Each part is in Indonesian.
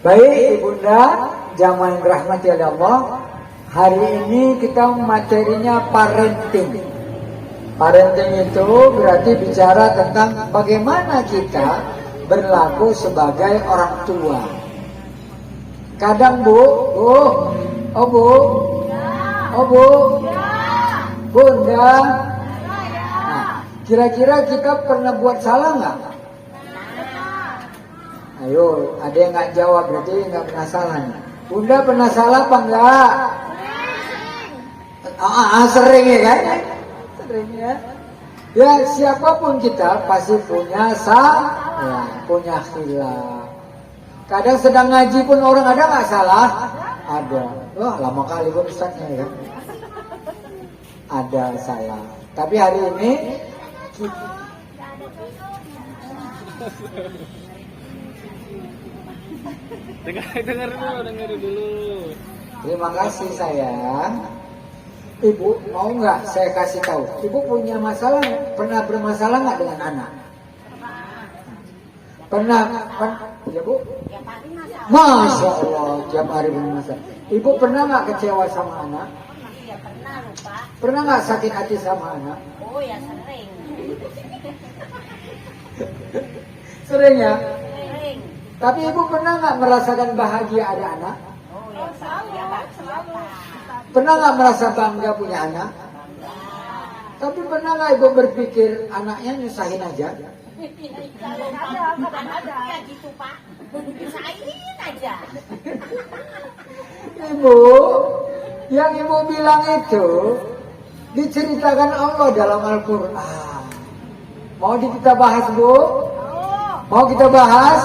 Baik Ibunda, jamaah yang dirahmati oleh Allah. Hari ini kita materinya parenting. Parenting itu berarti bicara tentang bagaimana kita berlaku sebagai orang tua. Kadang Bu, Bunda. Nah, kira-kira kita pernah buat salah nggak? Ayo, ada yang nggak jawab berarti nggak pernah salah nih. Bunda pernah salah apa enggak? Sering ya kan? Sering ya. Ya siapapun kita pasti punya salah, punya khilaf. Kadang sedang ngaji pun orang ada nggak salah? Ada. Wah lama kali pun ustaznya ya. Ada salah. Tapi hari ini dengar dulu. Terima kasih sayang. Ibu mau nggak saya kasih tahu? Ibu punya masalah, pernah bermasalah nggak dengan anak? Pernah, ya Bu? Masya Allah, tiap hari bermasalah. Ibu pernah nggak kecewa sama anak? Iya pernah lupa. Pernah nggak sakit hati sama anak? Oh ya sering. Sering ya. Sering. Tapi ibu pernah nggak merasakan bahagia ada anak? Oh ya selalu. Pernah nggak merasa bangga punya anak? Tapi pernah nggak ibu berpikir anaknya nyusahin aja? Kalau ada ya gitu Pak. Bisain aja. Ibu, yang ibu bilang itu diceritakan Allah dalam Al-Quran. Mau kita bahas Bu? Mau kita bahas?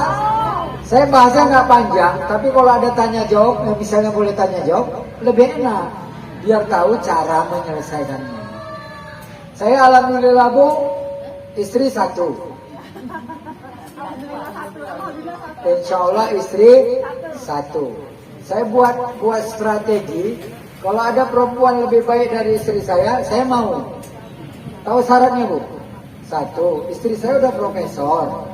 Saya bahasnya nggak panjang, tapi kalau ada tanya jawab, misalnya boleh tanya jawab, lebih enak, biar tahu cara menyelesaikannya. Saya alhamdulillah Bu, istri 1. Insya Allah istri 1. Saya buat strategi, kalau ada perempuan lebih baik dari istri saya mau. Tahu syaratnya Bu? 1, istri saya udah profesor.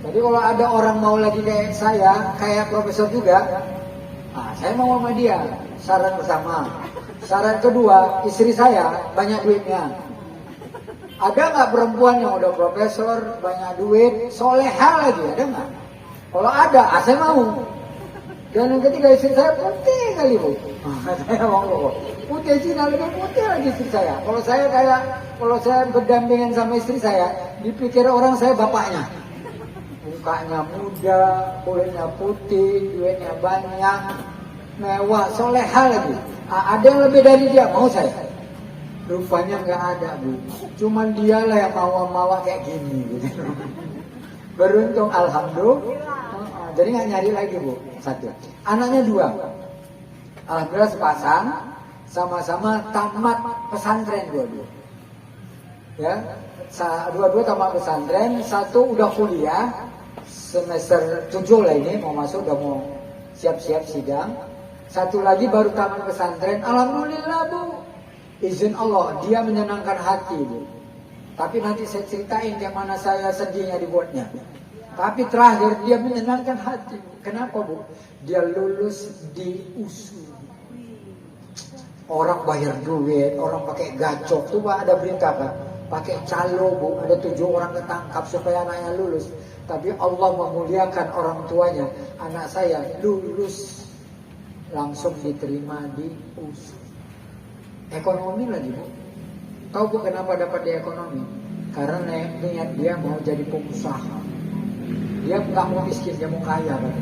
Jadi kalau ada orang mau lagi kayak saya, kayak profesor juga, saya mau sama dia. Syarat pertama. Syarat kedua, istri saya banyak duitnya. Ada nggak perempuan yang udah profesor, banyak duit, soleha lagi, ada nggak? Kalau ada, saya mau. Dan yang ketiga, istri saya putih kali Bu. Saya mau putih Cina, lebih putih lagi istri saya. Kalau saya berdampingan sama istri saya, dipikir orang saya bapaknya. Mukanya muda, kulitnya putih, duitnya banyak, mewah, soleha lagi. Ada yang lebih dari dia, mau saya? Rupanya nggak ada Bu. Cuman dialah yang mawa-mawa kayak gini gitu. Beruntung alhamdulillah. Jadi nggak nyari lagi Bu. 1. Anaknya 2. Alhamdulillah sepasang, sama-sama tamat pesantren dua-dua. Ya, dua-dua tamat pesantren, 1 udah kuliah. Semester 7 lah ini mau masuk, udah mau siap-siap sidang. 1 lagi baru tamat pesantren. Alhamdulillah Bu, izin Allah dia menyenangkan hati Bu. Tapi nanti saya ceritain kayak mana saya sedihnya dibuatnya. Tapi terakhir dia menyenangkan hati Bu. Kenapa Bu? Dia lulus di USU. Orang bayar duit, orang pakai gacok tuh Pak, ada berita Pak. Pakai calo Bu, ada 7 orang ketangkap supaya anaknya lulus. Tapi Allah memuliakan orang tuanya. Anak saya lulus, langsung diterima di USU. Ekonomi lagi Bu. Tahu Bu kenapa dapat di ekonomi? Karena niat dia mau jadi pengusaha. Dia nggak mau miskin, dia mau kaya Pak.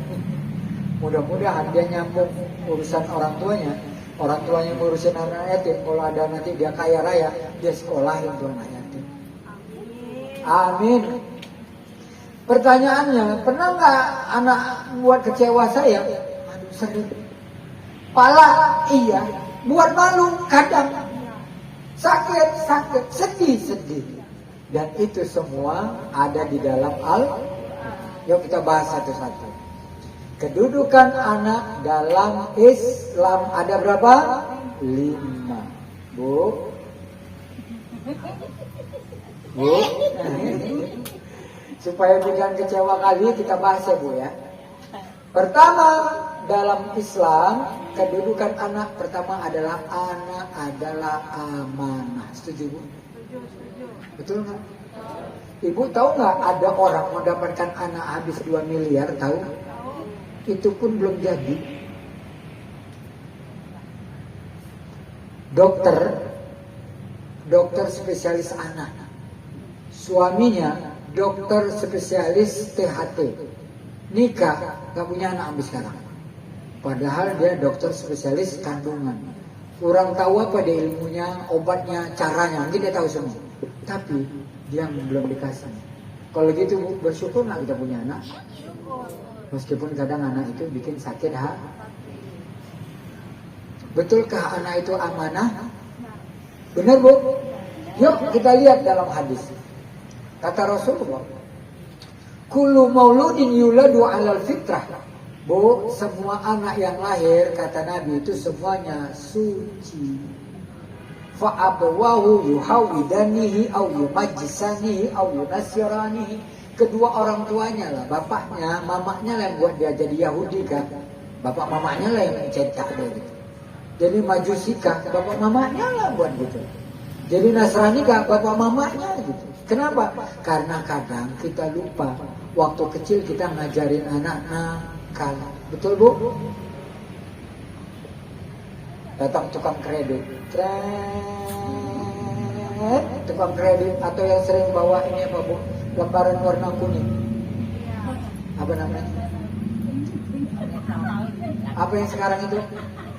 Mudah-mudahan dia nyambung urusan orang tuanya. Orang tuanya ngurusin anak yatim. Kalau ada nanti dia kaya raya, dia sekolahin tuh anak yatim. Amin. Pertanyaannya, pernah nggak anak buat kecewa saya? Aduh sering. Pala, iya. Buat malu, kadang. Sakit, sedih. Dan itu semua ada di dalam Yuk kita bahas satu-satu. Kedudukan anak dalam Islam ada berapa? 5. Bu. Supaya jangan kecewa kali kita bahas ya Bu ya. Pertama, dalam Islam, kedudukan anak pertama adalah anak adalah amanah. Setuju, Bu? Betul nggak? Ibu tahu nggak ada orang mendapatkan anak habis 2 miliar, tahu? Itu pun belum jadi. Dokter spesialis anak. Suaminya dokter spesialis THT. Nikah, gak punya anak sampai sekarang. Padahal dia dokter spesialis kandungan. Kurang tahu apa dia ilmunya, obatnya, caranya. Mungkin dia tahu semua. Tapi dia belum dikasih. Kalau gitu Bu, bersyukur gak kita punya anak? Meskipun kadang anak itu bikin sakit hati. Betulkah anak itu amanah? Benar, Bu? Yuk kita lihat dalam hadis. Kata Rasulullah, kullu mauludin yuladu 'alal fitrah. Bu, semua anak yang lahir kata Nabi itu semuanya suci. Fa abawahu yuhawidanihi aw yumajjisanihi aw yunassiranihi. Kedua orang tuanya lah, bapaknya, mamanya lah yang buat dia jadi Yahudi kan. Bapak mamanya lah yang mencetak dia gitu. Jadi Majusi kah, bapak mamanya lah buat gitu. Jadi Nasrani kah, bapak mamanya gitu. Kenapa? Karena kadang kita lupa waktu kecil kita ngajarin anak nakal. Betul, Bu? Datang tukang kredit. Tukang kredit atau yang sering bawa ini apa, Bu? Lembaran warna kuning. Apa namanya? Apa yang sekarang itu?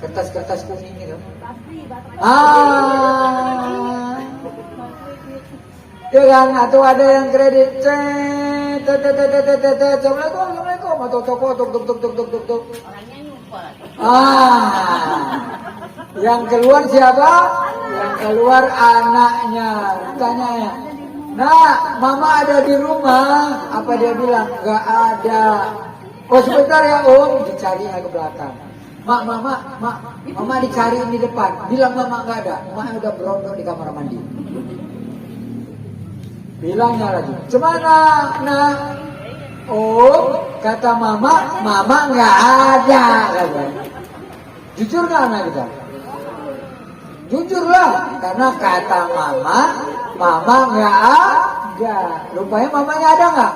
Kertas-kertas kuning itu. Ya kan, atau ada yang kredit. Assalamualaikum, atau toko tuk. Orangnya nyumpet. Yang keluar siapa? Yang keluar anaknya. Tanya ya. Nah, mama ada di rumah. Apa dia bilang? Gak ada. Oh sebentar ya Om, dicarinya ke belakang. Mama dicari di depan. Bilang mama gak ada. Mama udah berondong di kamar mandi. Bilangnya lagi, cemana? Nah, kata mama nggak ada. Jujur nggak anak kita? Jujurlah, karena kata mama nggak ada. Rupanya mamanya ada nggak?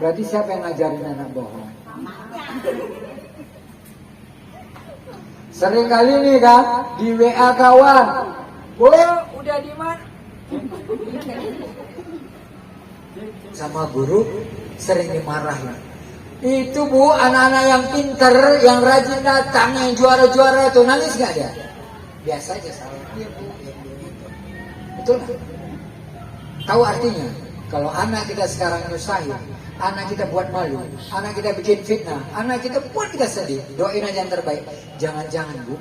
Berarti siapa yang ngajarin anak bohong? Sering kali nih kan di WA kawan, Bu, udah di mana? Sama guru sering dimarahin. Itu Bu, anak-anak yang pinter, yang rajin datang, yang juara-juara itu nangis gak dia? Biasa aja salah. Iya Bu, betul kan? Tahu artinya? Kalau anak kita sekarang nyusahin, anak kita buat malu, anak kita bikin fitnah, anak kita buat kita sedih, doain aja yang terbaik. Jangan-jangan Bu,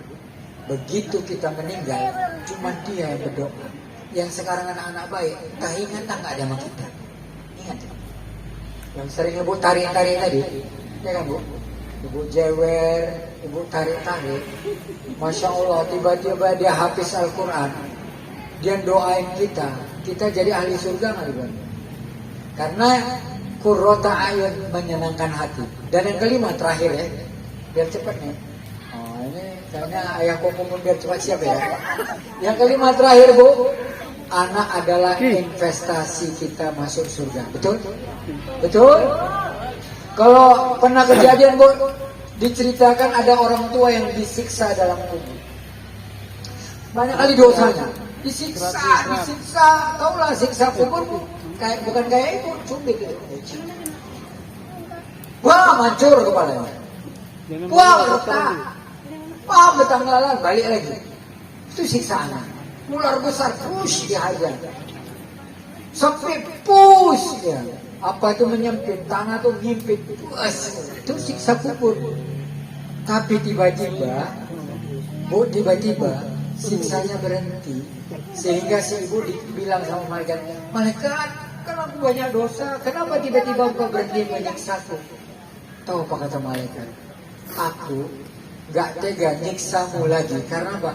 begitu kita meninggal, cuma dia yang berdoa. Yang sekarang anak-anak baik, tak ingat tak ada sama kita. Ingat ya? Yang sering ibu tarik-tarik tadi, ya kan Bu? Ibu jewer, ibu tarik-tarik. Masya Allah, tiba-tiba dia hafiz Al-Quran. Dia doain kita jadi ahli surga nggak Ibu? Karena qurrata ayun, menyenangkan hati. Dan yang kelima terakhir ya, biar cepat nih. Oh ini kayaknya ayah ngomong biar cepat siap ya. Yang kelima terakhir Bu, anak adalah investasi kita masuk surga. Betul? Betul? Kalau pernah kejadian Bu, diceritakan ada orang tua yang disiksa dalam kubur. Banyak kali dosanya. Disiksa. Taulah siksa kubur Bu. Bukan kayak itu, cubit itu. Wah, mancur kepalanya. Wah, retak. Wah, betanggalan, balik lagi. Itu siksa anak. Ular besar, push dihajar. Sampai push dia. Apa itu menyempit, tanah itu ngimpit. Itu siksa kubur. Tapi tiba-tiba siksanya berhenti. Sehingga si ibu bilang sama malaikat, malaikat, kan aku banyak dosa, kenapa tiba-tiba engkau berhenti menyiksaku? Tahu apa kata malaikat? Aku gak tega nyiksamu lagi. Karena apa?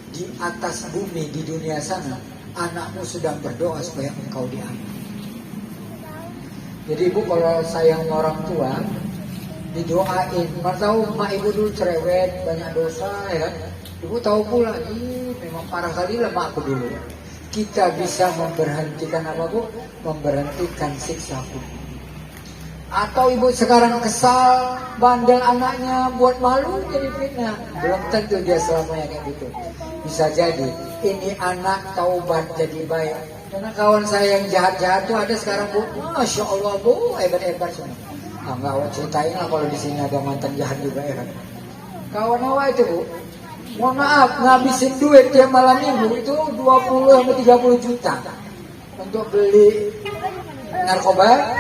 Di atas bumi, di dunia sana, anakmu sedang berdoa supaya engkau diampuni. Jadi ibu kalau sayang orang tua, didoain. Mana tahu mak ibu dulu cerewet, banyak dosa ya kan. Ibu tahu pula, memang parah kali lah mak aku dulu. Kita bisa memberhentikan apa bu? Memberhentikan siksa kubur. Atau ibu sekarang kesal, bandel anaknya, buat malu jadi fitnah. Belum tentu dia selamanya kayak gitu. Bisa jadi ini anak taubat jadi baik. Karena kawan saya yang jahat-jahat tuh ada sekarang bu, masya Allah bu, hebat-hebat semua. Enggak awak ceritain lah kalau di sini ada mantan jahat juga ya kan. Kawan awak itu bu, mohon maaf ngabisin duit tiap malam minggu itu 20-30 juta untuk beli narkoba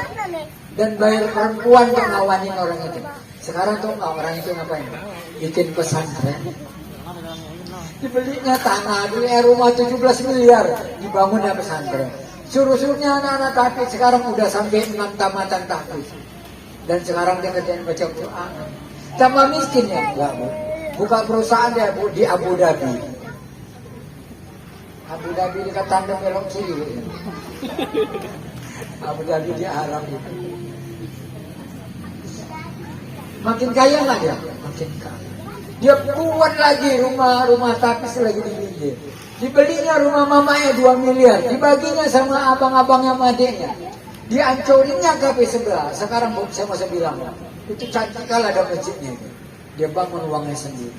dan bayar perempuan untuk ngawanin orang itu. Sekarang tuh orang itu ngapain? Bikin pesantren. Dibelinya tanah, beli rumah 17 miliar, dibangunnya pesantren. Suruh-suruhnya anak-anak tahfiz sekarang udah sampai 6 tamatan tahfiz. Dan sekarang dia kerjain baca Quran. Tambah miskin ya, enggak bu. Buka perusahaan dia bu di Abu Dhabi. Abu Dhabi dekat tanda belok kiri. Abu Dhabi dia haram itu. Makin kaya nggak dia? Makin kaya. Dia buat lagi rumah tapis lagi di pinggir. Dibelinya rumah mamanya 2 miliar. Dibaginya sama abang-abangnya sama adiknya. Dihancurinnya kafe sebelah. Sekarang saya mau bilang, itu cantik kalau ada masjidnya. Dia bangun uangnya sendiri.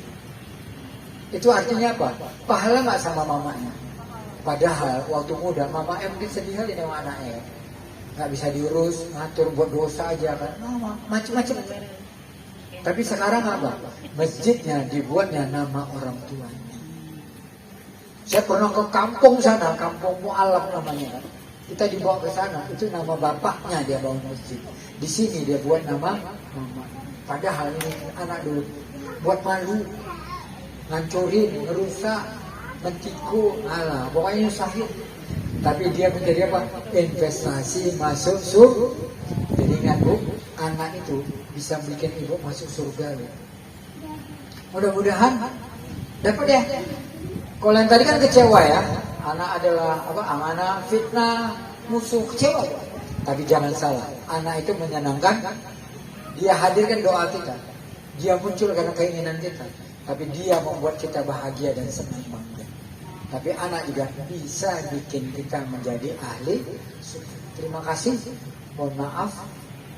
Itu artinya apa? Pahala nggak sama mamanya. Padahal waktu muda mamanya mungkin sedih kali sama anaknya. Nggak bisa diurus, ngatur buat dosa aja kan. Macam-macam. Tapi sekarang apa? Masjidnya dibuatnya nama orang tuanya. Saya pernah ke kampung sana, kampung Mu'alaf namanya kan. Kita dibawa ke sana, itu nama bapaknya dia bangun masjid. Di sini dia buat nama mama. Padahal ini anak dulu buat malu, ngancurin, ngerusak, mentiku, alah, pokoknya nyusahin. Tapi dia menjadi apa? Investasi masuk surga. Jadi ingat bu, anak itu bisa bikin ibu masuk surga. Ya. Mudah-mudahan dapat ya. Kalau yang tadi kan kecewa ya, anak adalah apa? Amanah, fitnah, musuh, kecewa. Tapi jangan salah, anak itu menyenangkan. Dia hadirkan doa kita. Dia muncul karena keinginan kita. Tapi dia membuat kita bahagia dan senang bangga. Tapi anak juga bisa bikin kita menjadi ahli surga. Terima kasih. Mohon maaf.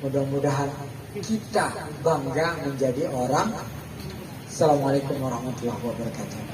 Mudah-mudahan kita bangga menjadi orang. Assalamualaikum warahmatullahi wabarakatuh.